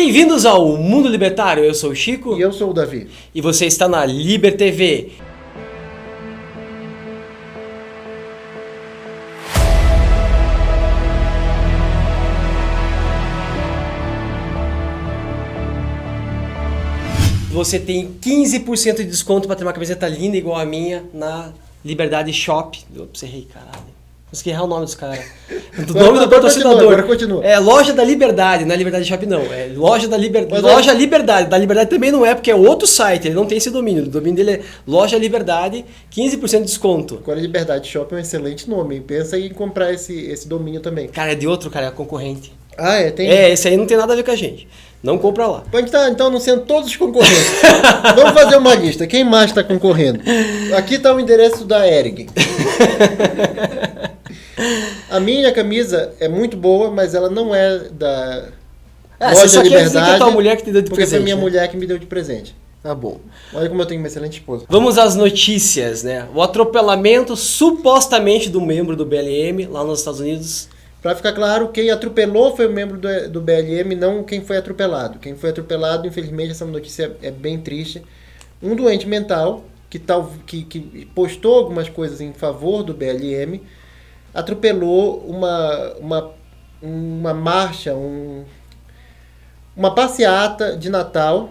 Bem-vindos ao Mundo Libertário, eu sou o Chico. E eu sou o Davi. E você está na Liber TV. Você tem 15% de desconto para ter uma camiseta linda igual a minha na Liberdade Shop. Ops, errei, caralho. Consegui errar o nome dos caras. O nome do patrocinador. Agora continua. É Loja da Liberdade, não é Liberdade Shop não. É Loja da Liberdade. Loja Liberdade. Da Liberdade também não é, porque é outro site, ele não tem esse domínio. O domínio dele é Loja Liberdade, 15% de desconto. Agora Liberdade Shop é um excelente nome. Pensa em comprar esse domínio também. Cara, é de outro, cara, é concorrente. Ah, é? Tem? É, esse aí não tem nada a ver com a gente. Não compra lá. Pode estar, então, anunciando todos os concorrentes. Vamos fazer uma lista. Quem mais está concorrendo? Aqui está o endereço da Erig. A minha camisa é muito boa, mas ela não é da Loja Liberdade. Tua mulher que te deu de porque presente, foi minha né? mulher que me deu de presente. Tá bom. Olha como eu tenho uma excelente esposa. Vamos às notícias, né? O atropelamento supostamente do membro do BLM lá nos Estados Unidos. Para ficar claro, quem atropelou foi o membro do BLM, não quem foi atropelado. Quem foi atropelado, infelizmente, essa notícia é bem triste. Um doente mental que postou algumas coisas em favor do BLM, atropelou uma marcha, uma passeata de Natal.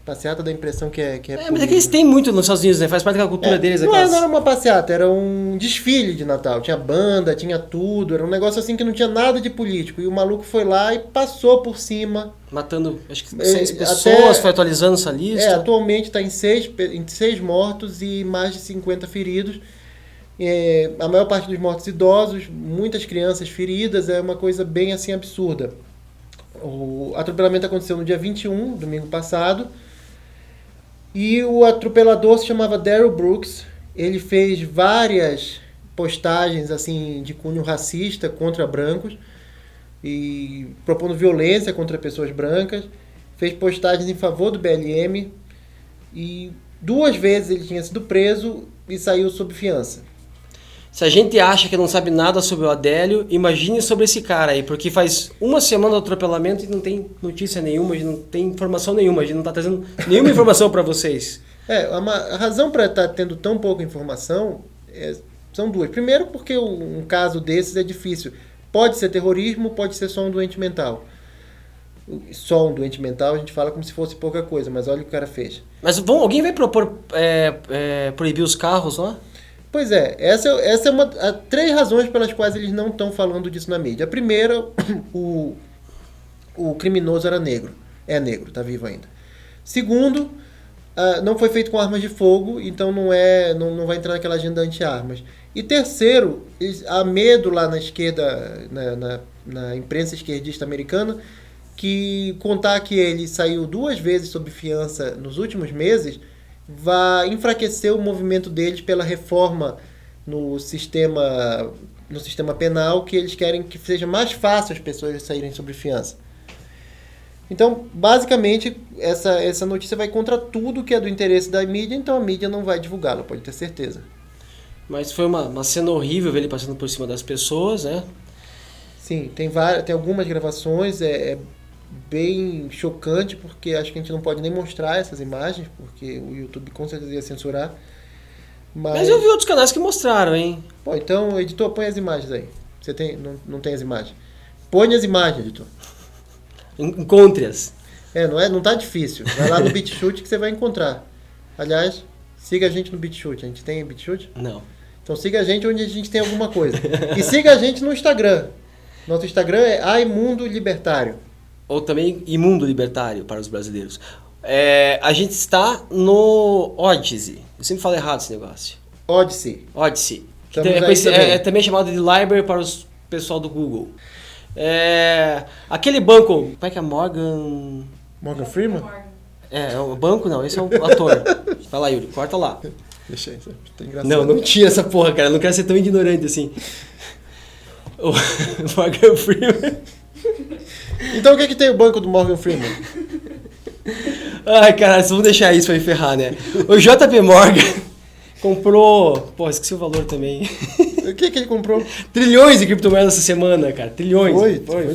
Passeata dá a impressão que é Mas é que eles têm muito nos Estados Unidos, né? Faz parte da cultura deles. Não era uma passeata, era um desfile de Natal. Tinha banda, tinha tudo. Era um negócio assim que não tinha nada de político. E o maluco foi lá e passou por cima. Matando, acho que 6 pessoas, foi atualizando essa lista. Atualmente está em 6 mortos e mais de 50 feridos. A maior parte dos mortos idosos, muitas crianças feridas. É uma coisa bem assim absurda. O atropelamento aconteceu no dia 21, domingo passado, e o atropelador se chamava Darrell Brooks. Ele fez várias postagens assim de cunho racista contra brancos e propondo violência contra pessoas brancas. Fez postagens em favor do BLM e 2 vezes ele tinha sido preso e saiu sob fiança. Se a gente acha que não sabe nada sobre o Adélio, imagine sobre esse cara aí, porque faz uma semana do atropelamento e não tem notícia nenhuma, a gente não tem informação nenhuma, a gente não está trazendo nenhuma informação para vocês. A razão para estar tendo tão pouca informação são 2. Primeiro, porque um caso desses é difícil. Pode ser terrorismo, pode ser só um doente mental. Só um doente mental, a gente fala como se fosse pouca coisa, mas olha o que o cara fez. Mas alguém vai propor proibir os carros lá? Pois é, essa é uma 3 razões pelas quais eles não estão falando disso na mídia. A primeira, o criminoso era negro. É negro, está vivo ainda. Segundo, não foi feito com armas de fogo, então não vai entrar naquela agenda anti-armas. E terceiro, há medo lá na esquerda, na imprensa esquerdista americana, que contar que ele saiu 2 vezes sob fiança nos últimos meses vai enfraquecer o movimento deles pela reforma no sistema penal, que eles querem que seja mais fácil as pessoas saírem sob fiança. Então, basicamente, essa notícia vai contra tudo que é do interesse da mídia, então a mídia não vai divulgá-la, pode ter certeza. Mas foi uma cena horrível ver ele passando por cima das pessoas, né? Sim, tem algumas gravações, bem chocante, porque acho que a gente não pode nem mostrar essas imagens, porque o YouTube com certeza ia censurar. Mas eu vi outros canais que mostraram, hein? Pô, então, editor, põe as imagens aí. Você não tem as imagens. Põe as imagens, editor. Encontre-as. Não tá difícil. Vai lá no BitChute que você vai encontrar. Aliás, siga a gente no BitChute. A gente tem BitChute? Não. Então siga a gente onde a gente tem alguma coisa. E siga a gente no Instagram. Nosso Instagram é Aimundo Libertário. Ou também Imundo Libertário para os brasileiros. A gente está no Odyssey. Eu sempre falo errado esse negócio. Odyssey. Que é também chamado de Library para o pessoal do Google. Aquele banco... Como é que é? Morgan Freeman? O banco não, esse é o ator. Vai lá, Yuri, corta lá. Deixa aí, tá engraçado. Não tinha essa porra, cara. Eu não quero ser tão ignorante assim. O Morgan Freeman... Então o que tem o banco do Morgan Freeman? Ai, caralho, vamos deixar isso pra me ferrar, né? O JP Morgan comprou... Pô, esqueci o valor também. O que ele comprou? Trilhões de criptomoedas essa semana, cara. Trilhões. Foi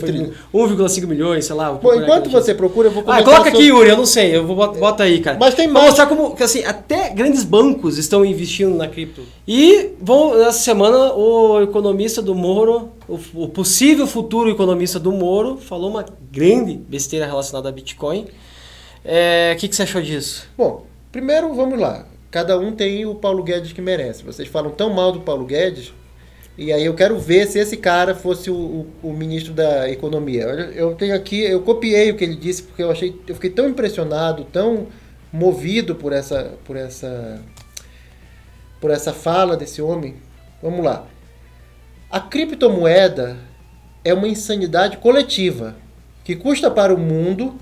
1,5 milhões, sei lá. Bom, enquanto você procura, eu vou comentar coloca aqui, Yuri, eu não sei. Eu vou bota aí, cara. Mas tem Pra mais. mostrar como, que, assim, até grandes bancos estão investindo na cripto. E, nessa semana, o economista do Moro, o possível futuro economista do Moro, falou uma grande besteira relacionada a Bitcoin. O que você achou disso? Bom, primeiro, vamos lá. Cada um tem o Paulo Guedes que merece. Vocês falam tão mal do Paulo Guedes, e aí eu quero ver se esse cara fosse o ministro da Economia. Eu tenho aqui, eu copiei o que ele disse, porque eu fiquei tão impressionado, tão movido por essa fala desse homem. Vamos lá. A criptomoeda é uma insanidade coletiva que custa para o mundo,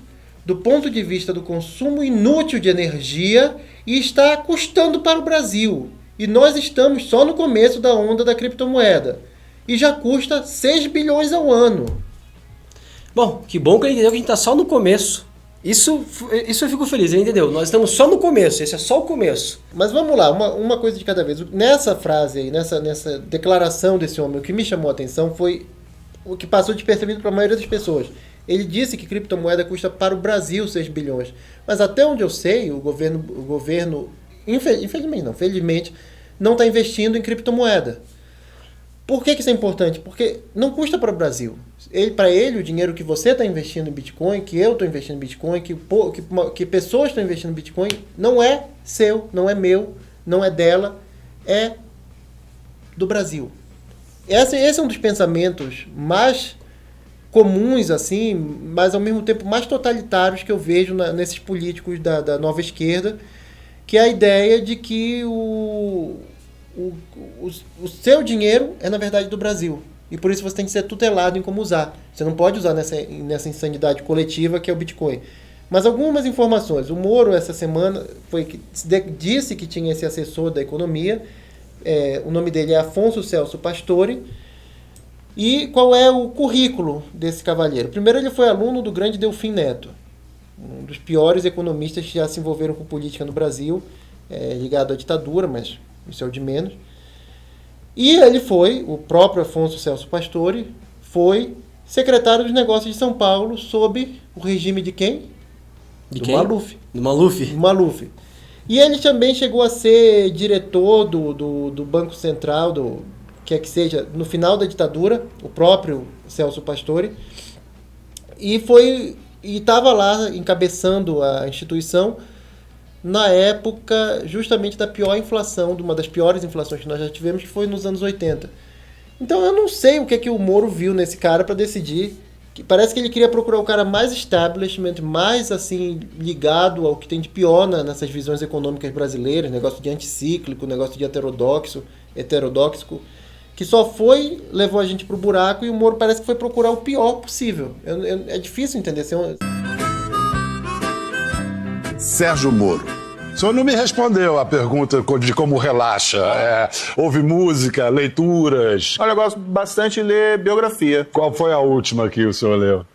do ponto de vista do consumo inútil de energia, e está custando para o Brasil. E nós estamos só no começo da onda da criptomoeda. E já custa 6 bilhões ao ano. Bom, que bom que ele entendeu que a gente está só no começo. Isso eu fico feliz, ele entendeu. Nós estamos só no começo, esse é só o começo. Mas vamos lá, uma coisa de cada vez. Nessa frase aí, nessa declaração desse homem, o que me chamou a atenção foi o que passou despercebido para a maioria das pessoas. Ele disse que criptomoeda custa para o Brasil 6 bilhões. Mas até onde eu sei, o governo felizmente, não está investindo em criptomoeda. Por que isso é importante? Porque não custa para o Brasil. Para ele, o dinheiro que você está investindo em Bitcoin, que eu estou investindo em Bitcoin, que pessoas estão investindo em Bitcoin, não é seu, não é meu, não é dela, é do Brasil. Esse é um dos pensamentos mais comuns, assim, mas ao mesmo tempo mais totalitários que eu vejo nesses políticos da nova esquerda, que é a ideia de que o seu dinheiro é, na verdade, do Brasil. E por isso você tem que ser tutelado em como usar. Você não pode usar nessa insanidade coletiva que é o Bitcoin. Mas algumas informações. O Moro, essa semana, disse que tinha esse assessor da economia. O nome dele é Afonso Celso Pastore. E qual é o currículo desse cavalheiro? Primeiro, ele foi aluno do grande Delfim Neto, um dos piores economistas que já se envolveram com política no Brasil, ligado à ditadura, mas isso é o de menos. E ele o próprio Afonso Celso Pastore, foi secretário dos Negócios de São Paulo sob o regime de quem? Maluf. Do Maluf? Do Maluf. E ele também chegou a ser diretor do Banco Central, quer que seja, no final da ditadura, o próprio Celso Pastore, e estava lá encabeçando a instituição na época justamente da pior inflação, de uma das piores inflações que nós já tivemos, que foi nos anos 80. Então eu não sei o que o Moro viu nesse cara para decidir, que parece que ele queria procurar o cara mais establishment, mais assim ligado ao que tem de pior nessas visões econômicas brasileiras, negócio de anticíclico, negócio de heterodoxo, que só levou a gente pro buraco, e o Moro parece que foi procurar o pior possível. É difícil entender. Sérgio Moro. O senhor não me respondeu a pergunta de como relaxa. Ouve música, leituras? Olha, eu gosto bastante de ler biografia. Qual foi a última que o senhor leu?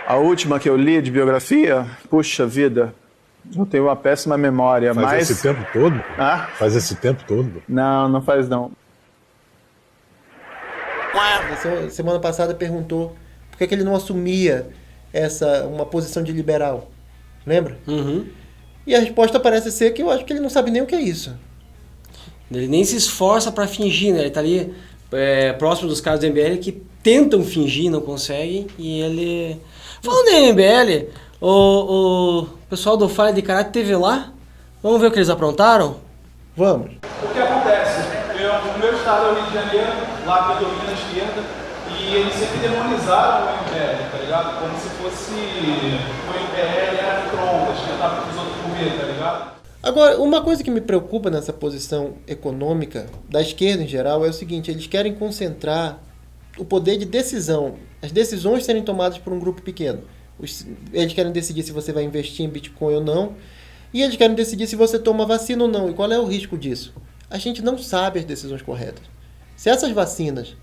A última que eu li de biografia? Puxa vida, eu tenho uma péssima memória. Faz esse tempo todo? Ah? Faz esse tempo todo? Não faz não. Semana passada perguntou por que ele não assumia uma posição de liberal. Lembra? Uhum. E a resposta parece ser que eu acho que ele não sabe nem o que é isso. Ele nem se esforça para fingir, né? Ele tá ali próximo dos caras do MBL que tentam fingir, não conseguem, e ele... Falando em MBL, o pessoal do Falha de Caráter teve lá. Vamos ver o que eles aprontaram? Vamos. O que acontece? O meu estado é o Rio de Janeiro, lá predomina a esquerda, e eles sempre demonizaram o MBL, tá ligado? Como se fosse o MBL era micro-ondas, que tava com os outros comer, tá ligado? Agora, uma coisa que me preocupa nessa posição econômica da esquerda em geral é o seguinte: eles querem concentrar o poder de decisão, as decisões serem tomadas por um grupo pequeno. Eles querem decidir se você vai investir em Bitcoin ou não, e eles querem decidir se você toma vacina ou não. E qual é o risco disso? A gente não sabe as decisões corretas. Se essas vacinas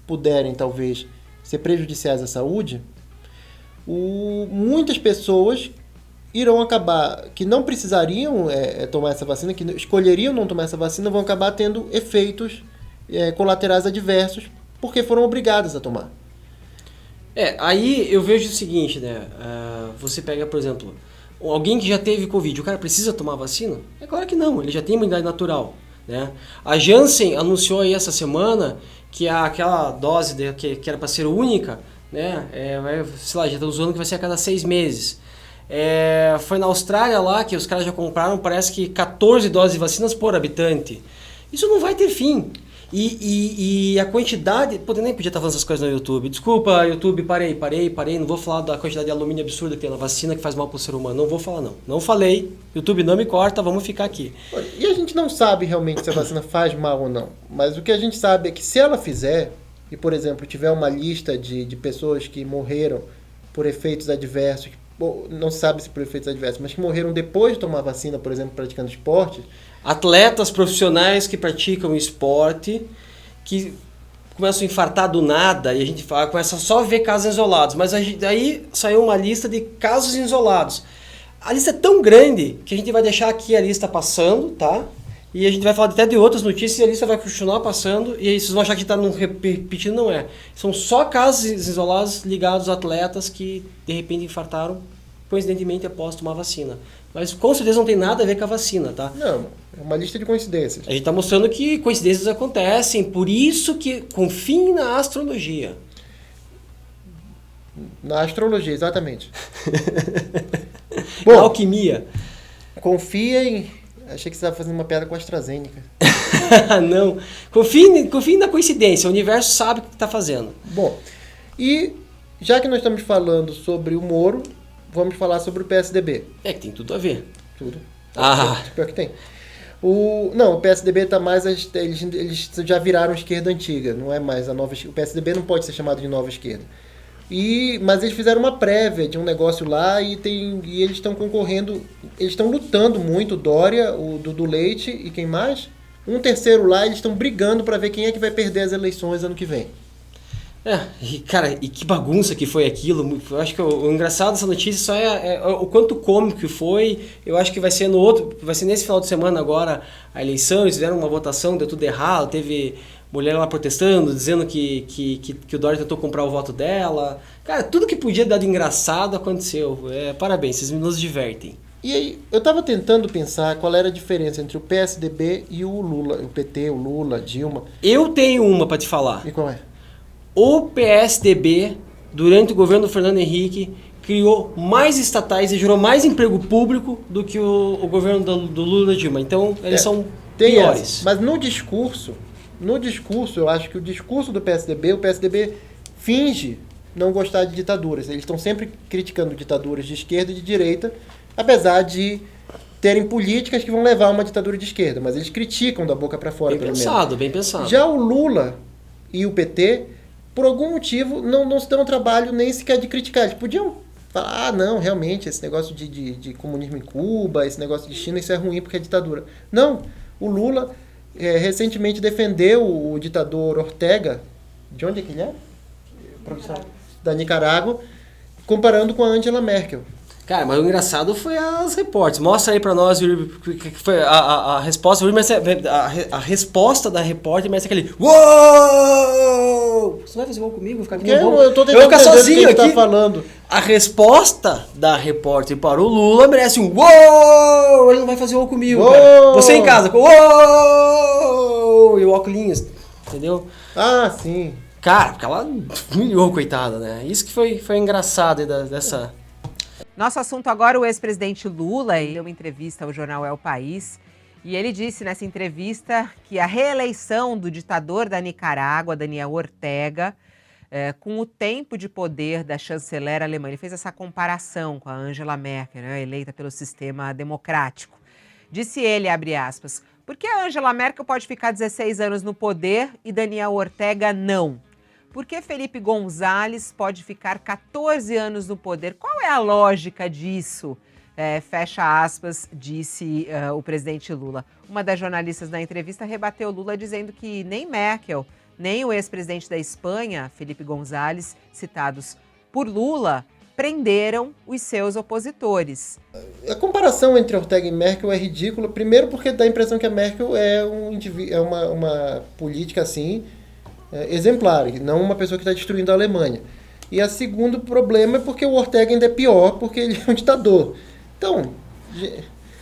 puderem, talvez, ser prejudiciais à saúde, muitas pessoas irão acabar, que não precisariam tomar essa vacina, que escolheriam não tomar essa vacina, vão acabar tendo efeitos colaterais adversos, porque foram obrigadas a tomar. Aí eu vejo o seguinte, né? Você pega, por exemplo, alguém que já teve Covid, o cara precisa tomar vacina? É claro que não, ele já tem imunidade natural, né? A Janssen anunciou aí essa semana que aquela dose que era para ser única, né? Sei lá, já estão usando que vai ser a cada 6 meses. Foi na Austrália lá que os caras já compraram, parece que 14 doses de vacinas por habitante. Isso não vai ter fim. E a quantidade... Pô, eu nem podia estar falando essas coisas no YouTube. Desculpa, YouTube, parei. Não vou falar da quantidade de alumínio absurda que tem na vacina que faz mal pro ser humano. Não vou falar, não. Não falei. YouTube não me corta, vamos ficar aqui. E a gente não sabe realmente se a vacina faz mal ou não. Mas o que a gente sabe é que se ela fizer, e por exemplo, tiver uma lista de pessoas que morreram por efeitos adversos, não se sabe se por efeitos adversos, mas que morreram depois de tomar vacina, por exemplo, praticando esporte. Atletas profissionais que praticam esporte, que começam a infartar do nada, e a gente começa só a ver casos isolados. Mas aí saiu uma lista de casos isolados. A lista é tão grande que a gente vai deixar aqui a lista passando, tá? E a gente vai falar até de outras notícias e a lista vai continuar passando. E aí vocês vão achar que está repetindo, não é. São só casos isolados ligados a atletas que de repente infartaram, coincidentemente após tomar vacina. Mas com certeza não tem nada a ver com a vacina, tá? Não, é uma lista de coincidências. A gente está mostrando que coincidências acontecem, por isso que confie na astrologia. Na astrologia, exatamente. Na alquimia. Confia em... Achei que você estava fazendo uma piada com a AstraZeneca. Não. Confie na coincidência, o universo sabe o que está fazendo. Bom, e já que nós estamos falando sobre o Moro, vamos falar sobre o PSDB. Que tem tudo a ver. Tudo. Ah. Pior que tem. O PSDB está mais... Eles já viraram esquerda antiga, não é mais a nova... O PSDB não pode ser chamado de nova esquerda. Mas eles fizeram uma prévia de um negócio lá e eles estão concorrendo... Eles estão lutando muito, o Dória, o Dudu Leite e quem mais? Um terceiro lá, eles estão brigando para ver quem é que vai perder as eleições ano que vem. Cara, e que bagunça que foi aquilo. Eu acho que o engraçado dessa notícia só é o quanto cômico que foi. Eu acho que vai ser nesse final de semana agora a eleição. Eles fizeram uma votação, deu tudo errado. Teve mulher lá protestando, dizendo que o Dória tentou comprar o voto dela. Cara, tudo que podia dar de engraçado aconteceu. Parabéns, vocês nos divertem. E aí, eu estava tentando pensar qual era a diferença entre o PSDB e o Lula, o PT, o Lula, Dilma. Eu tenho uma para te falar. E qual é? O PSDB, durante o governo do Fernando Henrique, criou mais estatais e gerou mais emprego público do que o governo do Lula e Dilma. Então, eles são piores. Mas no discurso, eu acho que o discurso do PSDB, o PSDB finge não gostar de ditaduras. Eles estão sempre criticando ditaduras de esquerda e de direita, apesar de terem políticas que vão levar a uma ditadura de esquerda. Mas eles criticam da boca para fora, bem pensado, bem pensado. Já o Lula e o PT... por algum motivo, não se dão um trabalho nem sequer de criticar. Eles podiam falar, não, realmente, esse negócio de comunismo em Cuba, esse negócio de China, isso é ruim porque é ditadura. Não, o Lula recentemente defendeu o ditador Ortega, de onde é que ele é? Da Nicarágua, comparando com a Angela Merkel. Cara, mas o engraçado foi as repórteres. Mostra aí pra nós que foi a resposta. A resposta da repórter, mas é aquele uou! Você não vai fazer gol comigo? Vou ficar aqui eu tô tentando ficar sozinho aqui. Tá falando. A resposta da repórter para o Lula merece um uou! Ele não vai fazer gol comigo, cara. Você em casa, uou! E o óculos, entendeu? Ah, sim. Cara, porque ela humilhou, coitada, né? Isso que foi engraçado dessa... Nosso assunto agora, o ex-presidente Lula, ele deu uma entrevista ao jornal El País e ele disse nessa entrevista que a reeleição do ditador da Nicarágua, Daniel Ortega, com o tempo de poder da chanceler alemã, ele fez essa comparação com a Angela Merkel, né, eleita pelo sistema democrático. Disse ele, abre aspas, por que a Angela Merkel pode ficar 16 anos no poder e Daniel Ortega não? Por que Felipe González pode ficar 14 anos no poder? Qual é a lógica disso? Fecha aspas, disse o presidente Lula. Uma das jornalistas na entrevista rebateu Lula dizendo que nem Merkel, nem o ex-presidente da Espanha, Felipe González, citados por Lula, prenderam os seus opositores. A comparação entre Ortega e Merkel é ridícula, primeiro porque dá a impressão que a Merkel é uma política assim, exemplar, não uma pessoa que está destruindo a Alemanha. E o segundo problema é porque o Ortega ainda é pior, porque ele é um ditador. Então...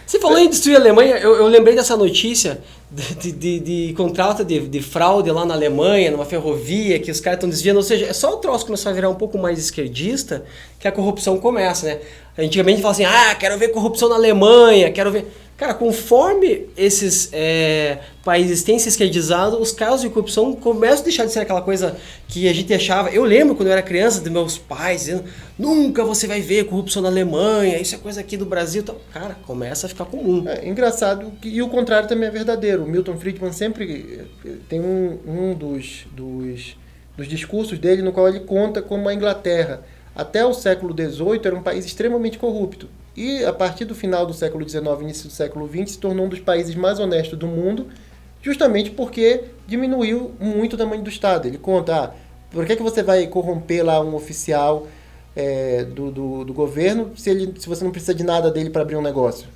Você falou em destruir a Alemanha, eu lembrei dessa notícia de contrato de fraude lá na Alemanha, numa ferrovia, que os caras estão desviando. Ou seja, é só o troço começar a virar um pouco mais esquerdista que a corrupção começa, né? Antigamente falava assim, quero ver corrupção na Alemanha, quero ver... Cara, conforme esses países têm se esquerdizado, os casos de corrupção começam a deixar de ser aquela coisa que a gente achava. Eu lembro quando eu era criança de meus pais dizendo, nunca você vai ver corrupção na Alemanha, isso é coisa aqui do Brasil. Então, cara, começa a ficar comum. É engraçado, e o contrário também é verdadeiro. O Milton Friedman sempre tem um dos discursos dele no qual ele conta como a Inglaterra, até o século XVIII, era um país extremamente corrupto. E a partir do final do século XIX e início do século XX se tornou um dos países mais honestos do mundo, justamente porque diminuiu muito o tamanho do Estado. Ele conta, por que você vai corromper lá um oficial do governo se você não precisa de nada dele para abrir um negócio?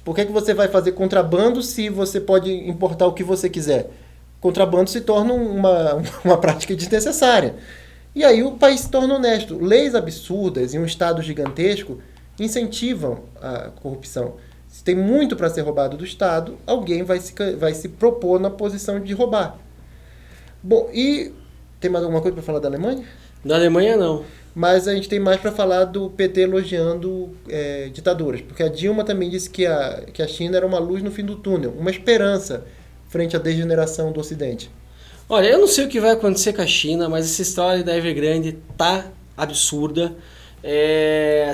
Por que você vai fazer contrabando se você pode importar o que você quiser? Contrabando se torna uma prática desnecessária. E aí o país se torna honesto. Leis absurdas e um Estado gigantesco incentivam a corrupção. Se tem muito para ser roubado do Estado, alguém vai se propor na posição de roubar. Bom, e tem mais alguma coisa para falar da Alemanha? Da Alemanha, não. Mas a gente tem mais para falar do PT elogiando ditaduras, porque a Dilma também disse que a China era uma luz no fim do túnel, uma esperança frente à degeneração do Ocidente. Olha, eu não sei o que vai acontecer com a China, mas essa história da Evergrande tá absurda.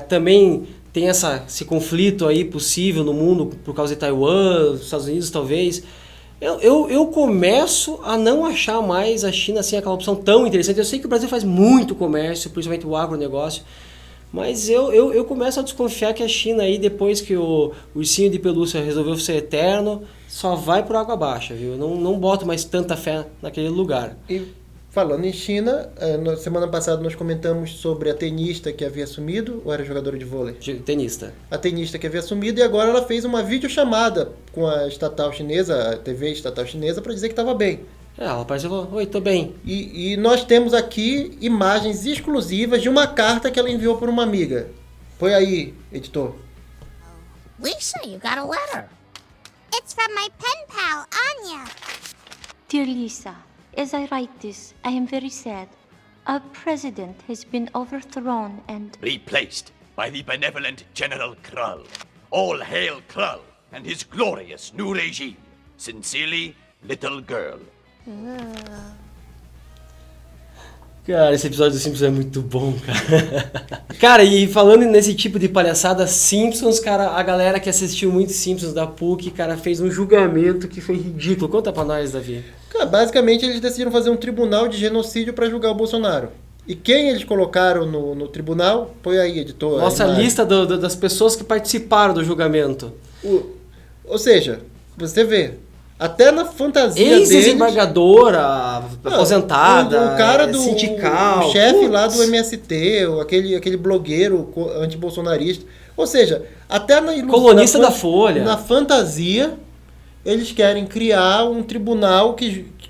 Também tem esse conflito aí possível no mundo por causa de Taiwan, Estados Unidos talvez. Eu começo a não achar mais a China assim aquela opção tão interessante. Eu sei que o Brasil faz muito comércio, principalmente o agronegócio, mas eu começo a desconfiar que a China aí, depois que o ursinho de pelúcia resolveu ser eterno, só vai por água abaixo, viu? Não boto mais tanta fé naquele lugar. E falando em China, na semana passada nós comentamos sobre a tenista que havia sumido, ou era jogadora de vôlei? Tenista. A tenista que havia sumido, e agora ela fez uma videochamada com a estatal chinesa, a TV estatal chinesa, para dizer que estava bem. Ela apareceu e falou, oi, tô bem. E nós temos aqui imagens exclusivas de uma carta que ela enviou por uma amiga. Põe aí, editor. Lisa, you got a letter. It's from my pen pal, Anya. Dear Lisa, as I write this, I am very sad. Our president has been overthrown and replaced by the benevolent General Krull. All hail Krull and his glorious new regime. Sincerely, little girl. Cara, esse episódio dos Simpsons é muito bom, cara. Cara, e falando nesse tipo de palhaçada, Simpsons, cara, a galera que assistiu muito Simpsons da PUC, cara, fez um julgamento que foi ridículo. Conta pra nós, Davi. Cara, basicamente eles decidiram fazer um tribunal de genocídio pra julgar o Bolsonaro. E quem eles colocaram no tribunal? Põe aí, editor. Nossa lista das pessoas que participaram do julgamento. Ou seja, você vê, até na fantasia deles... Ex-desembargadora, aposentada, o cara do sindical... O chefe lá do MST, aquele blogueiro antibolsonarista. Ou seja, até na ilusão... Colunista da Folha. Na fantasia, eles querem criar um tribunal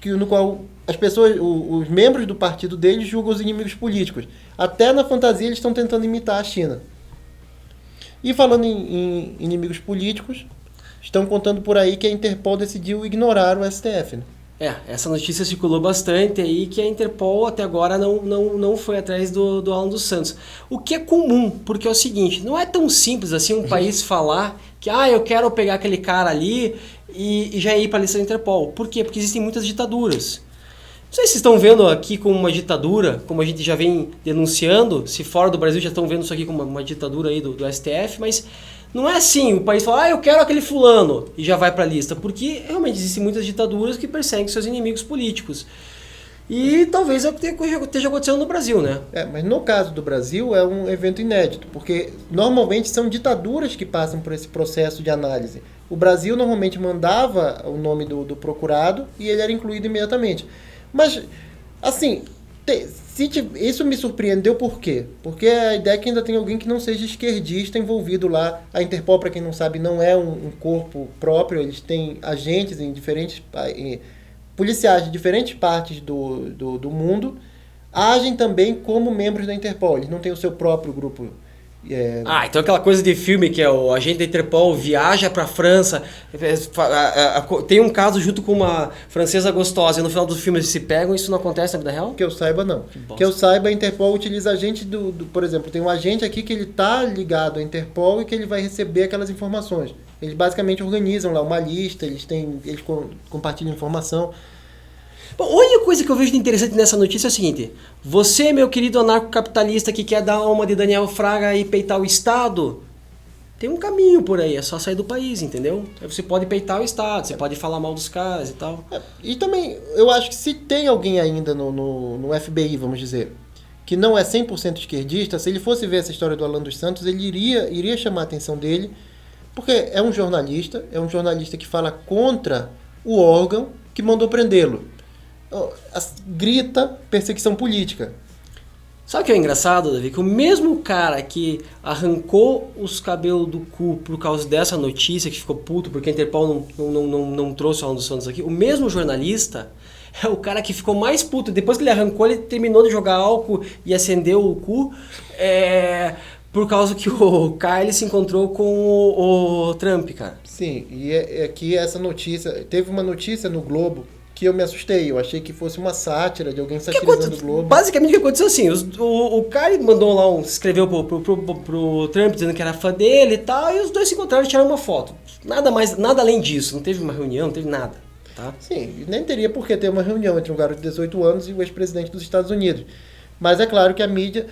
no qual as pessoas, os membros do partido deles julgam os inimigos políticos. Até na fantasia eles estão tentando imitar a China. E falando em inimigos políticos... Estão contando por aí que a Interpol decidiu ignorar o STF, né? Essa notícia circulou bastante aí, que a Interpol até agora não foi atrás do Alan dos Santos. O que é comum, porque é o seguinte, não é tão simples assim um país falar que eu quero pegar aquele cara ali e já ir para a lista da Interpol. Por quê? Porque existem muitas ditaduras. Não sei se estão vendo aqui como uma ditadura, como a gente já vem denunciando, se fora do Brasil já estão vendo isso aqui como uma ditadura aí do STF, mas... Não é assim, o país fala, eu quero aquele fulano, e já vai para a lista, porque realmente existem muitas ditaduras que perseguem seus inimigos políticos. E talvez é o que esteja acontecendo no Brasil, né? Mas no caso do Brasil é um evento inédito, porque normalmente são ditaduras que passam por esse processo de análise. O Brasil normalmente mandava o nome do procurado e ele era incluído imediatamente. Mas, assim, Isso me surpreendeu por quê? Porque a ideia é que ainda tem alguém que não seja esquerdista envolvido lá. A Interpol, para quem não sabe, não é um corpo próprio, eles têm agentes em diferentes... policiais de diferentes partes do mundo, agem também como membros da Interpol. Eles não têm o seu próprio grupo. Então aquela coisa de filme que é o agente da Interpol viaja pra França, tem um caso junto com uma francesa gostosa e no final do filme eles se pegam, isso não acontece na vida real? Que eu saiba, não. Que eu saiba, a Interpol utiliza agente por exemplo, tem um agente aqui que ele tá ligado à Interpol e que ele vai receber aquelas informações. Eles basicamente organizam lá uma lista, eles compartilham informação. Bom, a única coisa que eu vejo de interessante nessa notícia é o seguinte: você, meu querido anarcocapitalista que quer dar uma de Daniel Fraga e peitar o Estado, tem um caminho por aí, é só sair do país, entendeu? Aí você pode peitar o Estado, você pode falar mal dos caras e tal. E também, eu acho que se tem alguém ainda no FBI, vamos dizer, que não é 100% esquerdista, se ele fosse ver essa história do Alan dos Santos, ele iria chamar a atenção dele, porque é um jornalista que fala contra o órgão que mandou prendê-lo. Grita perseguição política. Sabe o que é engraçado, Davi? Que o mesmo cara que arrancou os cabelos do cu por causa dessa notícia, que ficou puto porque a Interpol não trouxe o Alan dos Santos aqui, o mesmo jornalista é o cara que ficou mais puto. Depois que ele arrancou, ele terminou de jogar álcool e acendeu o cu, por causa que o Kyle se encontrou com o Trump, cara. Sim, e aqui essa notícia, teve uma notícia no Globo que eu me assustei, eu achei que fosse uma sátira de alguém satirizando o Globo. Basicamente o que aconteceu assim, o cara mandou lá escreveu pro Trump dizendo que era fã dele e tal, e os dois se encontraram e tiraram uma foto. Nada além disso, não teve uma reunião, não teve nada. Tá? Sim, nem teria por que ter uma reunião entre um garoto de 18 anos e o ex-presidente dos Estados Unidos. Mas é claro que a mídia...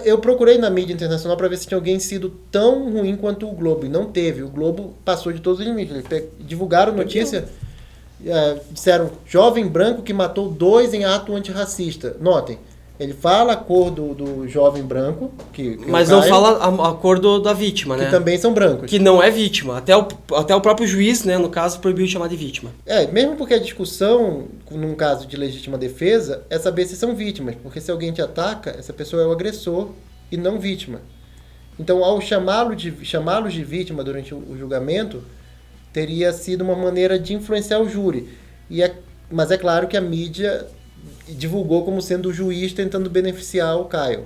Eu procurei na mídia internacional para ver se tinha alguém sido tão ruim quanto o Globo, e não teve. O Globo passou de todos os limites. Eles divulgaram notícia... disseram jovem branco que matou 2 em ato antirracista. Notem, ele fala a cor do jovem branco, mas não fala a cor da vítima, né? Que também são brancos. Que não é vítima. Até o próprio juiz, né, no caso, proibiu de chamar de vítima. Mesmo porque a discussão, num caso de legítima defesa, é saber se são vítimas. Porque se alguém te ataca, essa pessoa é o agressor e não vítima. Então, ao chamá-los de vítima durante o julgamento, teria sido uma maneira de influenciar o júri. Mas é claro que a mídia divulgou como sendo o juiz tentando beneficiar o Kyle.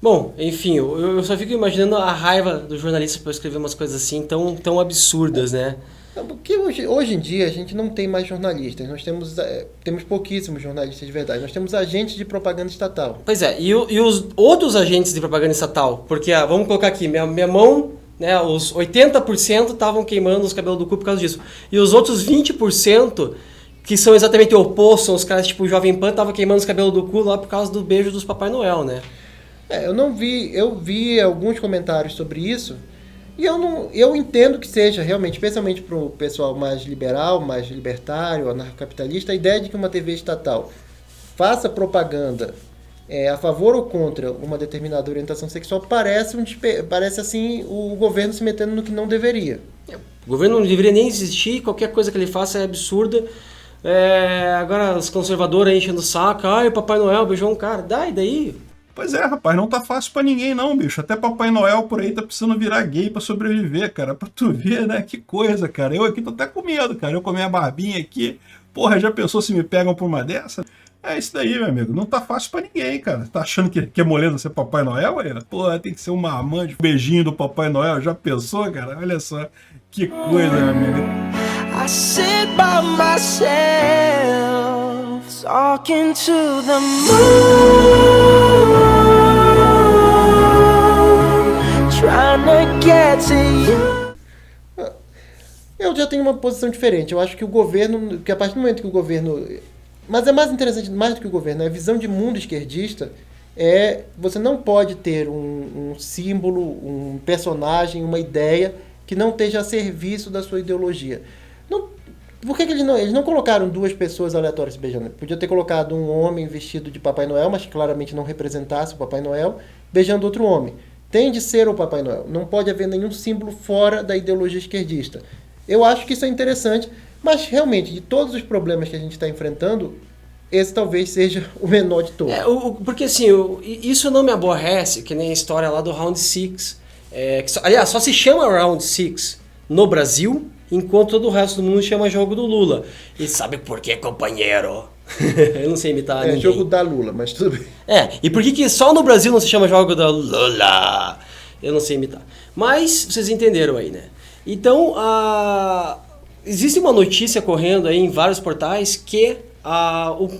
Bom, enfim, eu só fico imaginando a raiva do jornalista por escrever umas coisas assim tão absurdas, né? Porque hoje em dia a gente não tem mais jornalistas, nós temos pouquíssimos jornalistas de verdade, nós temos agentes de propaganda estatal. Pois é, e os outros agentes de propaganda estatal? Porque, vamos colocar aqui, minha mão... né, os 80% estavam queimando os cabelos do cu por causa disso. E os outros 20%, que são exatamente o oposto, são os caras tipo o Jovem Pan, estavam queimando os cabelos do cu lá por causa do beijo dos Papai Noel, né? Eu vi alguns comentários sobre isso, e eu entendo que seja realmente, especialmente para o pessoal mais liberal, mais libertário, anarcocapitalista, a ideia de que uma TV estatal faça propaganda a favor ou contra uma determinada orientação sexual parece assim o governo se metendo no que não deveria. O governo não deveria nem existir, qualquer coisa que ele faça é absurda. Agora os conservadores aí enchendo o saco, o Papai Noel beijou um cara, e daí? Pois é, rapaz, não tá fácil pra ninguém não, bicho. Até Papai Noel por aí tá precisando virar gay pra sobreviver, cara. Pra tu ver, né? Que coisa, cara. Eu aqui tô até com medo, cara. Eu com a minha barbinha aqui. Porra, já pensou se me pegam por uma dessa? É isso daí, meu amigo. Não tá fácil pra ninguém, cara. Tá achando que é moleza ser Papai Noel, aí? Porra, tem que ser uma amante, um beijinho do Papai Noel. Já pensou, cara? Olha só. Que coisa, meu amigo. I sit by myself, talking to the moon, trying to get to you. Eu já tenho uma posição diferente. Eu acho que o governo, que a partir do momento que o governo... Mas é mais interessante, mais do que o governo, a visão de mundo esquerdista você não pode ter um símbolo, um personagem, uma ideia que não esteja a serviço da sua ideologia. Por que eles não colocaram 2 pessoas aleatórias se beijando? Podia ter colocado um homem vestido de Papai Noel, mas que claramente não representasse o Papai Noel, beijando outro homem. Tem de ser o Papai Noel. Não pode haver nenhum símbolo fora da ideologia esquerdista. Eu acho que isso é interessante, mas realmente, de todos os problemas que a gente está enfrentando, esse talvez seja o menor de todos. Porque assim, isso não me aborrece, que nem a história lá do Round 6. Aliás, só se chama Round 6 no Brasil, enquanto todo o resto do mundo chama jogo do Lula. E sabe por quê, companheiro? Eu não sei imitar ninguém. Jogo da Lula, mas tudo bem. E por que só no Brasil não se chama jogo da Lula? Eu não sei imitar. Mas vocês entenderam aí, né? Então, existe uma notícia correndo aí em vários portais que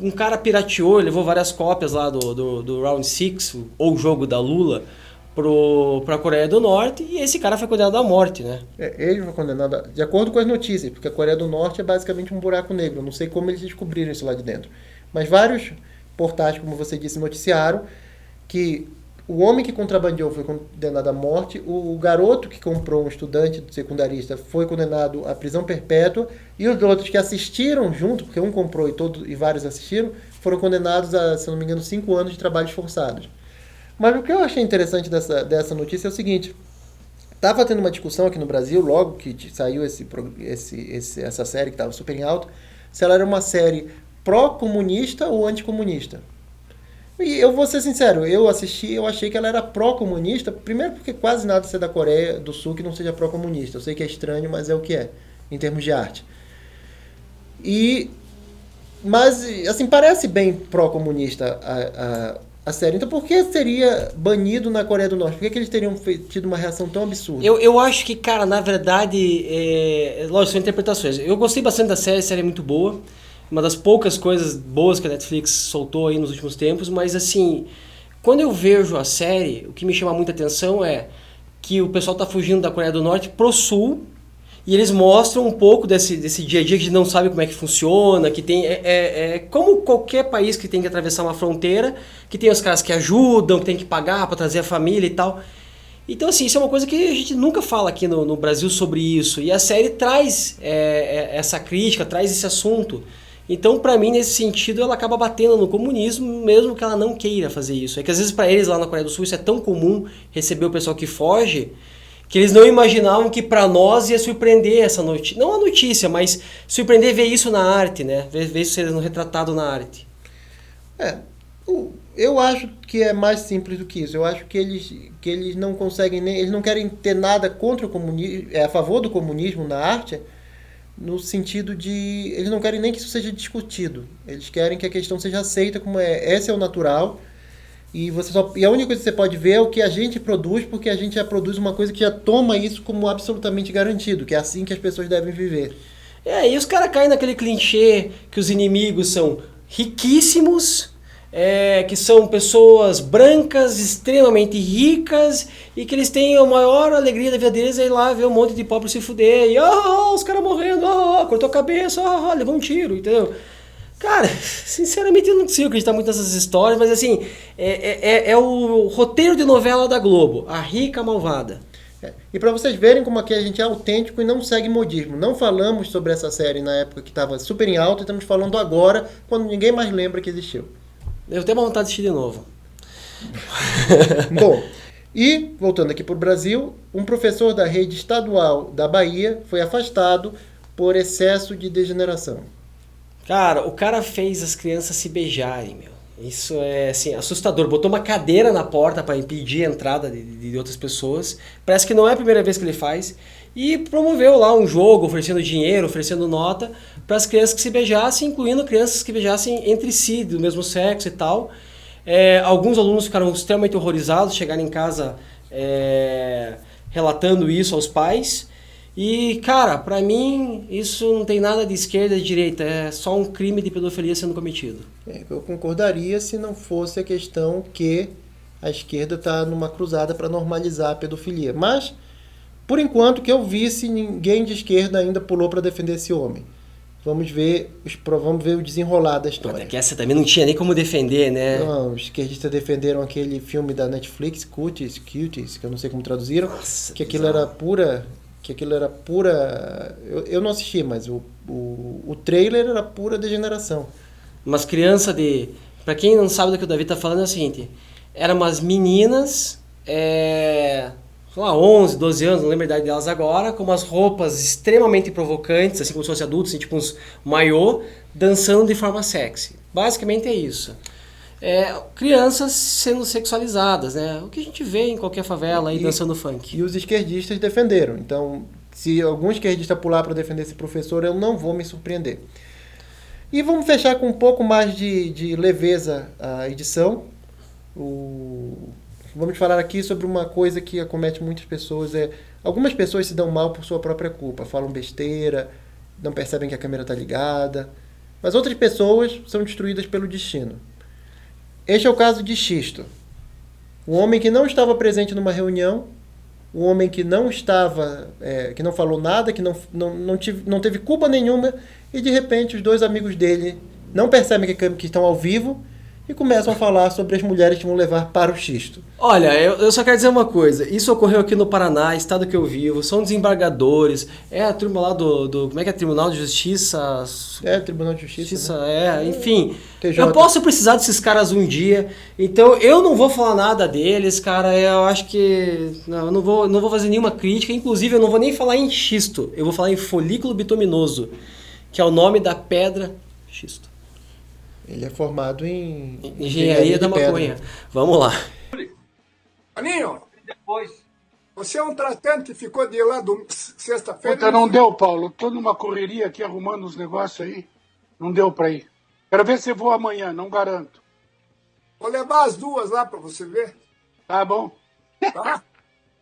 um cara pirateou, levou várias cópias lá do Round 6, ou jogo da Lula, pra Coreia do Norte, e esse cara foi condenado à morte, né? Ele foi condenado, de acordo com as notícias, porque a Coreia do Norte é basicamente um buraco negro. Não sei como eles descobriram isso lá de dentro. Mas vários portais, como você disse, noticiaram que o homem que contrabandeou foi condenado à morte, o garoto que comprou, um estudante secundarista, foi condenado à prisão perpétua, e os outros que assistiram junto, porque um comprou e vários assistiram, foram condenados a, se não me engano, 5 anos de trabalhos forçados. Mas o que eu achei interessante dessa notícia é o seguinte: estava tendo uma discussão aqui no Brasil, logo que saiu essa série que estava super em alta, se ela era uma série pró-comunista ou anticomunista. E eu vou ser sincero, eu achei que ela era pró-comunista, primeiro porque quase nada é da Coreia do Sul que não seja pró-comunista. Eu sei que é estranho, mas é o que é, em termos de arte. Mas, assim, parece bem pró-comunista a série. Então por que seria banido na Coreia do Norte? Por que eles teriam tido uma reação tão absurda? Eu acho que, cara, na verdade, lógico, são interpretações. Eu gostei bastante da série, a série é muito boa. Uma das poucas coisas boas que a Netflix soltou aí nos últimos tempos, mas assim, quando eu vejo a série, o que me chama muita atenção é que o pessoal tá fugindo da Coreia do Norte pro Sul, e eles mostram um pouco desse dia a dia que a gente não sabe como é que funciona, que tem como qualquer país que tem que atravessar uma fronteira, que tem os caras que ajudam, que tem que pagar para trazer a família e tal. Então, assim, isso é uma coisa que a gente nunca fala aqui no Brasil sobre isso, e a série traz essa crítica, traz esse assunto. Então, pra mim, nesse sentido, ela acaba batendo no comunismo, mesmo que ela não queira fazer isso. É que às vezes pra eles lá na Coreia do Sul isso é tão comum, receber o pessoal que foge, que eles não imaginavam que pra nós ia surpreender essa notícia. Não a notícia, mas surpreender ver isso na arte, né? Ver isso sendo retratado na arte. Eu acho que é mais simples do que isso. Eu acho que eles não conseguem eles não querem ter nada contra o comunismo, a favor do comunismo na arte, no sentido de eles não querem nem que isso seja discutido. Eles querem que a questão seja aceita como é. Esse é o natural. E a única coisa que você pode ver é o que a gente produz, porque a gente já produz uma coisa que já toma isso como absolutamente garantido, que é assim que as pessoas devem viver. E os caras caem naquele clichê que os inimigos são riquíssimos, que são pessoas brancas, extremamente ricas, e que eles têm a maior alegria da vida deles é ir lá ver um monte de pobre se fuder, e os caras morrendo, cortou a cabeça, levou um tiro, entendeu? Cara, sinceramente eu não consigo acreditar muito nessas histórias, mas assim, é o roteiro de novela da Globo, a rica malvada. E para vocês verem como aqui a gente é autêntico e não segue modismo. Não falamos sobre essa série na época que estava super em alta, e estamos falando agora, quando ninguém mais lembra que existiu. Eu tenho uma vontade de assistir de novo. Bom, e voltando aqui para o Brasil, um professor da rede estadual da Bahia foi afastado por excesso de degeneração. Cara, o cara fez as crianças se beijarem, meu. Isso é, assim, assustador. Botou uma cadeira na porta para impedir a entrada de outras pessoas. Parece que não é a primeira vez que ele faz. E promoveu lá um jogo, oferecendo dinheiro, oferecendo nota para as crianças que se beijassem, incluindo crianças que beijassem entre si, do mesmo sexo e tal. Alguns alunos ficaram extremamente horrorizados, chegaram em casa relatando isso aos pais. E, cara, pra mim, isso não tem nada de esquerda e de direita, é só um crime de pedofilia sendo cometido. Eu concordaria se não fosse a questão que a esquerda está numa cruzada para normalizar a pedofilia. Mas, por enquanto, que eu vi, se ninguém de esquerda ainda pulou para defender esse homem. Vamos ver o desenrolar da história. Mas essa também não tinha nem como defender, né? Não, os esquerdistas defenderam aquele filme da Netflix, Cuties, que eu não sei como traduziram, Nossa, que aquilo era pura... Eu não assisti, mas o trailer era pura degeneração. Umas crianças de... Pra quem não sabe do que o Davi tá falando, é o seguinte. Eram umas meninas... sei lá, 11, 12 anos, não lembro a idade delas agora, com umas roupas extremamente provocantes, assim como se fossem adultos, assim, tipo uns maiô, dançando de forma sexy. Basicamente é isso. Crianças sendo sexualizadas, né? O que a gente vê em qualquer favela aí dançando funk. E os esquerdistas defenderam. Então, se algum esquerdista pular para defender esse professor, eu não vou me surpreender. E vamos fechar com um pouco mais de leveza a edição. Vamos falar aqui sobre uma coisa que acomete muitas pessoas. Algumas pessoas se dão mal por sua própria culpa. Falam besteira, não percebem que a câmera está ligada. Mas outras pessoas são destruídas pelo destino. Este é o caso de Xisto. O homem que não estava presente numa reunião, o homem que não estava, que não falou nada, que não teve culpa nenhuma, e de repente os dois amigos dele não percebem que estão ao vivo e começam a falar sobre as mulheres que vão levar para o Xisto. Olha, eu só quero dizer uma coisa. Isso ocorreu aqui no Paraná, estado que eu vivo. São desembargadores. É a turma lá do... Como é que é? Tribunal de Justiça? Tribunal de Justiça. Né? Enfim. TJ. Eu posso precisar desses caras um dia. Então, eu não vou falar nada deles, cara. Eu acho que... Não, eu não vou fazer nenhuma crítica. Inclusive, eu não vou nem falar em xisto. Eu vou falar em folículo bituminoso, que é o nome da pedra xisto. Ele é formado em engenharia da maconha. Vamos lá. Aninho, depois. Você é um tratante que ficou de lá do sexta-feira. Puta, não deu, Paulo. Tô numa correria aqui arrumando os negócios aí. Não deu pra ir. Quero ver se eu vou amanhã, não garanto. Vou levar as duas lá pra você ver. Tá bom. Tá?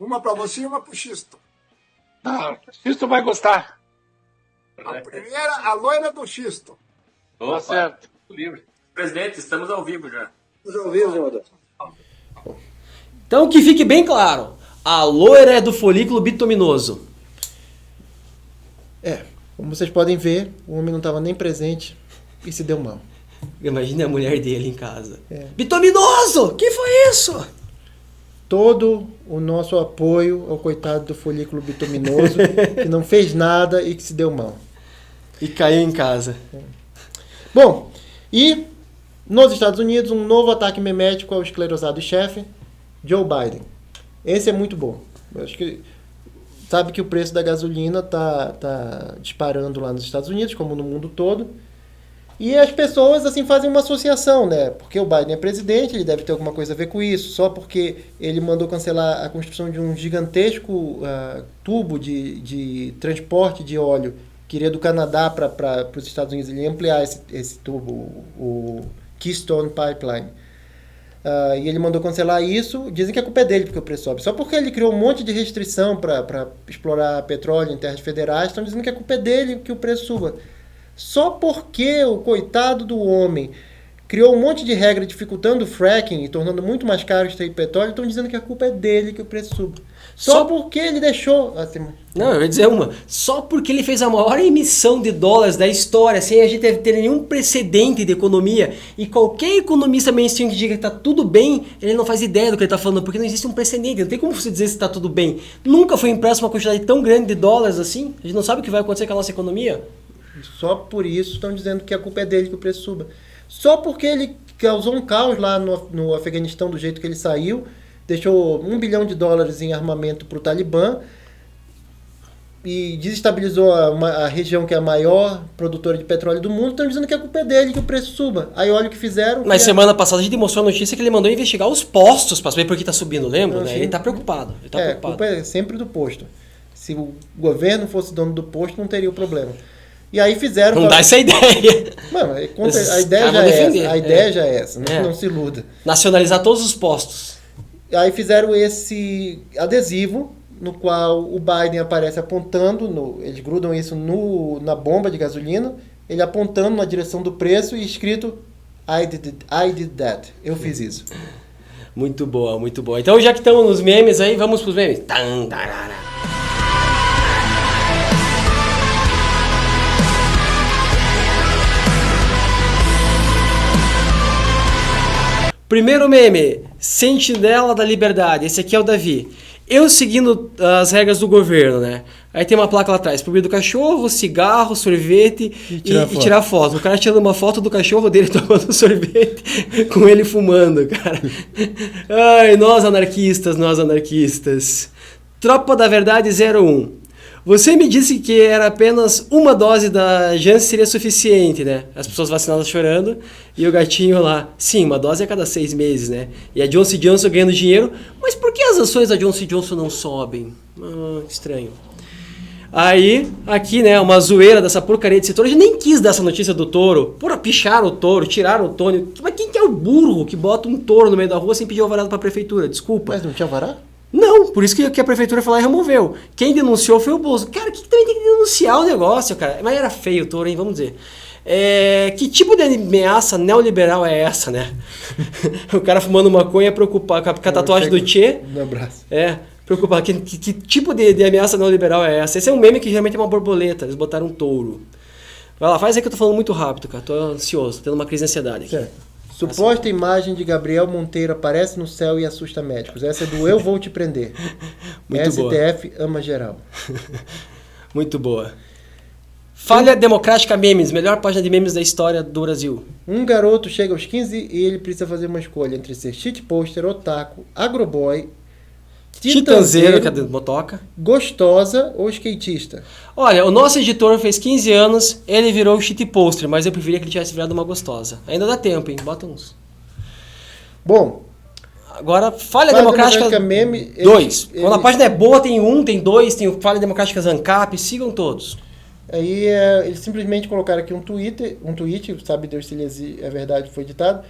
Uma pra você e uma pro Xisto. Ah, Xisto vai gostar. A primeira, a loira do Xisto. Tá certo. Livre. Presidente, estamos ao vivo já. Estamos ao vivo, senador. Então, que fique bem claro. A loira é do folículo bituminoso. Como vocês podem ver, o homem não estava nem presente e se deu mal. Imagine a mulher dele em casa. Bituminoso! Que foi isso? Todo o nosso apoio ao coitado do folículo bituminoso, que não fez nada e que se deu mal. E caiu em casa. Bom, e nos Estados Unidos, um novo ataque memético ao esclerosado-chefe, Joe Biden. Esse é muito bom. Eu acho que sabe que o preço da gasolina tá disparando lá nos Estados Unidos, como no mundo todo. E as pessoas assim fazem uma associação, né? Porque o Biden é presidente, ele deve ter alguma coisa a ver com isso. Só porque ele mandou cancelar a construção de um gigantesco tubo de transporte de óleo que iria do Canadá para os Estados Unidos. Ele ia ampliar esse tubo, o Keystone Pipeline. E ele mandou cancelar isso. Dizem que a culpa é dele porque o preço sobe. Só porque ele criou um monte de restrição para explorar petróleo em terras federais, estão dizendo que a culpa é dele que o preço suba. Só porque o coitado do homem criou um monte de regra dificultando o fracking e tornando muito mais caro extrair petróleo, estão dizendo que a culpa é dele que o preço suba. Só porque ele deixou... Não, eu ia dizer só porque ele fez a maior emissão de dólares da história, sem a gente ter nenhum precedente de economia, e qualquer economista mainstream que diga que está tudo bem, ele não faz ideia do que ele está falando, porque não existe um precedente, não tem como você dizer se está tudo bem. Nunca foi impresso uma quantidade tão grande de dólares assim, a gente não sabe o que vai acontecer com a nossa economia. Só por isso estão dizendo que a culpa é dele que o preço suba. Só porque ele causou um caos lá no Afeganistão do jeito que ele saiu, deixou $1 bilhão em armamento para o Talibã e desestabilizou a região que é a maior produtora de petróleo do mundo, estão dizendo que a culpa é dele que o preço suba. Aí olha o que fizeram. Mas semana passada a gente mostrou a notícia que ele mandou investigar os postos para saber por que está subindo, lembra? Né? Ele está preocupado. A culpa é sempre do posto. Se o governo fosse dono do posto, não teria o problema. E aí fizeram... Não dá essa ideia. Mano, a ideia já é essa. A ideia já é essa. Não se iluda. Nacionalizar todos os postos. Aí fizeram esse adesivo no qual o Biden aparece apontando, eles grudam isso na bomba de gasolina, ele apontando na direção do preço e escrito I did that. Eu fiz isso. Muito boa, muito boa. Então já que estamos nos memes aí, vamos pros memes. Primeiro meme, Sentinela da Liberdade. Esse aqui é o Davi. Eu seguindo as regras do governo, né? Aí tem uma placa lá atrás, proibido cachorro, cigarro, sorvete e tirar foto. O cara tirando uma foto do cachorro dele tomando sorvete com ele fumando, cara. Ai, nós anarquistas. Tropa da Verdade 01. Você me disse que era apenas uma dose da Janssen seria suficiente, né? As pessoas vacinadas chorando e o gatinho lá. Sim, uma dose a cada 6 meses, né? E a Johnson & Johnson ganhando dinheiro. Mas por que as ações da Johnson & Johnson não sobem? Estranho. Aí, aqui, né, uma zoeira dessa porcaria desse touro. Eu nem quis dar essa notícia do touro. Porra, picharam o touro, tiraram o touro. Mas quem que é o burro que bota um touro no meio da rua sem pedir alvará pra prefeitura? Desculpa. Mas não tinha alvará? Não, por isso que a prefeitura foi lá e removeu. Quem denunciou foi o Bozo. Cara, que também tem que denunciar o negócio, cara? Mas era feio o touro, hein? Vamos dizer. Que tipo de ameaça neoliberal é essa, né? O cara fumando maconha preocupado com a tatuagem do Tchê. No braço. Preocupado. Que tipo de ameaça neoliberal é essa? Esse é um meme que geralmente é uma borboleta. Eles botaram um touro. Vai lá, faz aí que eu tô falando muito rápido, cara. Tô ansioso, tô tendo uma crise de ansiedade aqui. Suposta imagem de Gabriel Monteiro aparece no céu e assusta médicos. Essa é do Eu Vou Te Prender. Muito STF ama geral. Muito boa. Falha Democrática Memes, melhor página de memes da história do Brasil. Um garoto chega aos 15 e ele precisa fazer uma escolha entre ser shitposter, otaku, agroboy, titanzeiro, que é de motoca, gostosa ou skatista. Olha, o nosso editor fez 15 anos, ele virou shitposter, mas eu preferia que ele tivesse virado uma gostosa. Ainda dá tempo, hein? Bota uns. Bom. Agora, Falha Democrática meme, 2. Quando a página é boa, tem 1, tem 2, tem o Falha Democrática Zancap, sigam todos. Aí eles simplesmente colocaram aqui um tweet, sabe Deus se é verdade, foi ditado.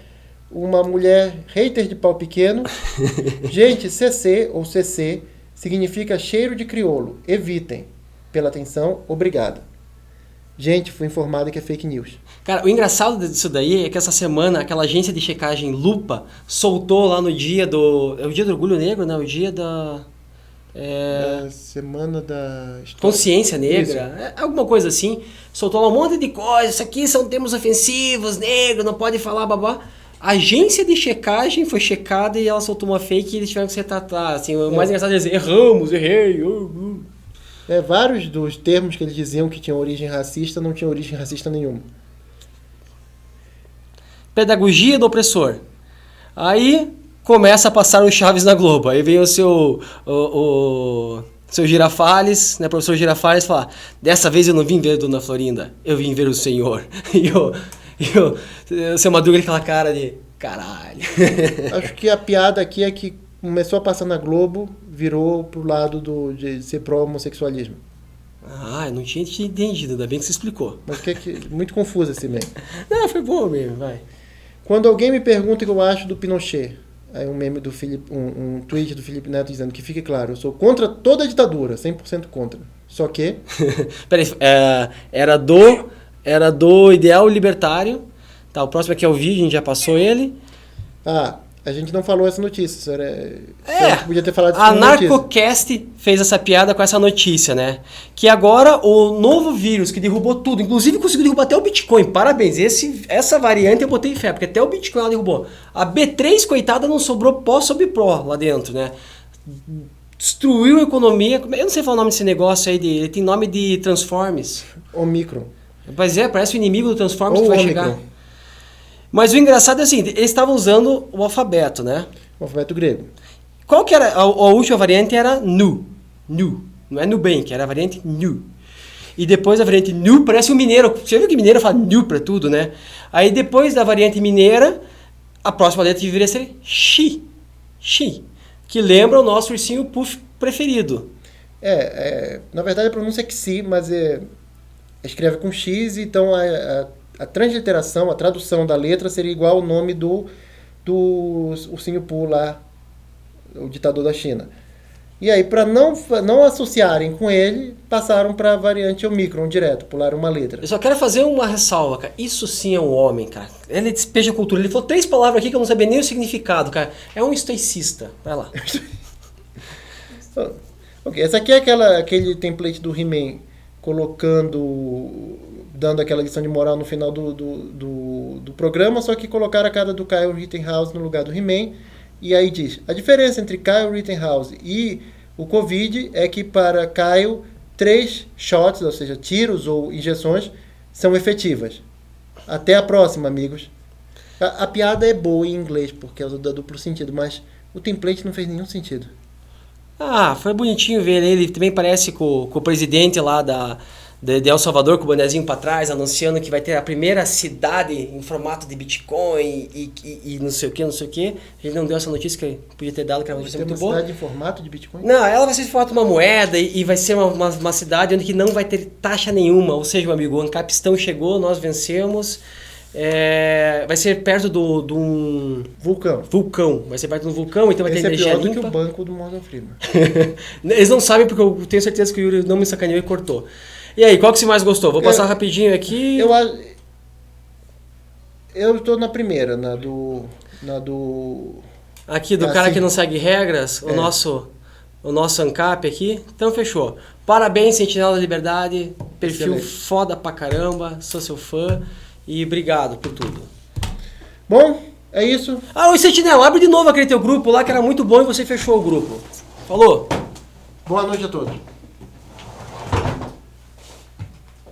Uma mulher hater de pau pequeno. Gente, CC ou CC significa cheiro de crioulo. Evitem. Pela atenção, obrigada. Gente, fui informado que é fake news. Cara, o engraçado disso daí é que essa semana aquela agência de checagem Lupa soltou lá no dia do... É o dia do Orgulho Negro, né? O dia da... Semana da... Consciência Negra, alguma coisa assim. Soltou lá um monte de coisa. Isso aqui são termos ofensivos, negro, não pode falar, babá. A agência de checagem foi checada e ela soltou uma fake e eles tiveram que se retratar. Assim, o mais engraçado é dizer, errei. Vários dos termos que eles diziam que tinham origem racista não tinham origem racista nenhuma. Pedagogia do opressor. Aí começa a passar o Chaves na Globo. Aí vem o seu Girafales, né, professor Girafales, falar: dessa vez eu não vim ver Dona Florinda, eu vim ver o senhor. E o seu Madruga, aquela cara de caralho. Acho que a piada aqui é que começou a passar na Globo, virou pro lado de ser pró-homossexualismo. Eu não tinha entendido, ainda bem que você explicou. Mas muito confuso esse meme. Não, foi bom mesmo, vai. Quando alguém me pergunta o que eu acho do Pinochet, aí um meme do um tweet do Felipe Neto dizendo que fique claro, eu sou contra toda a ditadura, 100% contra. Só que... Peraí, era do ideal libertário. Tá, o próximo aqui é o vídeo, a gente já passou ele. A gente não falou essa notícia, podia ter falado a Narcocast fez essa piada com essa notícia, né? Que agora o novo vírus que derrubou tudo, inclusive conseguiu derrubar até o Bitcoin. Parabéns, essa variante eu botei fé, porque até o Bitcoin ela derrubou. A B3, coitada, não sobrou pó sobre pró lá dentro, né? Destruiu a economia. Eu não sei falar o nome desse negócio aí, ele tem nome de Transformers. Omicron. Mas parece o inimigo do Transformers que vai chegar. Mas o engraçado é assim, eles estavam usando o alfabeto, né? O alfabeto grego. Qual que era? A última variante era Nu. Não é Nubank, era a variante Nu. E depois a variante Nu parece um mineiro. Você viu que mineiro fala Nu pra tudo, né? Aí depois da variante mineira, a próxima letra deveria ser Xi. Que lembra o nosso ursinho Puff preferido. Na verdade a pronúncia é Xi, mas escreve com X, então a transliteração, a tradução da letra seria igual ao nome do ursinho Pooh lá, o ditador da China. E aí, para não associarem com ele, passaram para a variante Omicron direto, pularam uma letra. Eu só quero fazer uma ressalva, cara. Isso sim é um homem, cara. Ele despeja a cultura. Ele falou 3 palavras aqui que eu não sabia nem o significado, cara. É um estoicista. Vai lá. Ok, essa aqui é aquele template do He-Man, dando aquela lição de moral no final do programa, só que colocaram a cara do Kyle Rittenhouse no lugar do He-Man, e aí diz, a diferença entre Kyle Rittenhouse e o Covid é que para Kyle, 3 shots, ou seja, tiros ou injeções, são efetivas. Até a próxima, amigos. A piada é boa em inglês, porque é do duplo sentido, mas o template não fez nenhum sentido. Ah, foi bonitinho ver ele. Ele também parece com o presidente lá de El Salvador, com o bonezinho pra trás, anunciando que vai ter a primeira cidade em formato de Bitcoin e não sei o que, não sei o que. A gente não deu essa notícia que podia ter dado, que ela vai ser muito boa. Uma cidade em formato de Bitcoin? Não, ela vai ser de formato de uma moeda e vai ser uma cidade onde que não vai ter taxa nenhuma. Ou seja, meu amigo, o Ancapistão chegou, nós vencemos. Vai ser perto de um vulcão. Vai ser perto de um vulcão, então vai ter energia limpa. Esse é pior do que o banco do Morgan Freeman. Eles não sabem porque eu tenho certeza que o Yuri não me sacaneou e cortou. E aí, qual que você mais gostou? Vou passar rapidinho aqui. Eu estou na primeira, na do... Aqui, do cara que não segue regras, o nosso ANCAP aqui. Então, fechou. Parabéns, Sentinela da Liberdade. Perfil foda pra caramba. Sou seu fã. E obrigado por tudo. Bom, é isso. Ô Sentinela, abre de novo aquele teu grupo lá que era muito bom e você fechou o grupo. Falou? Boa noite a todos.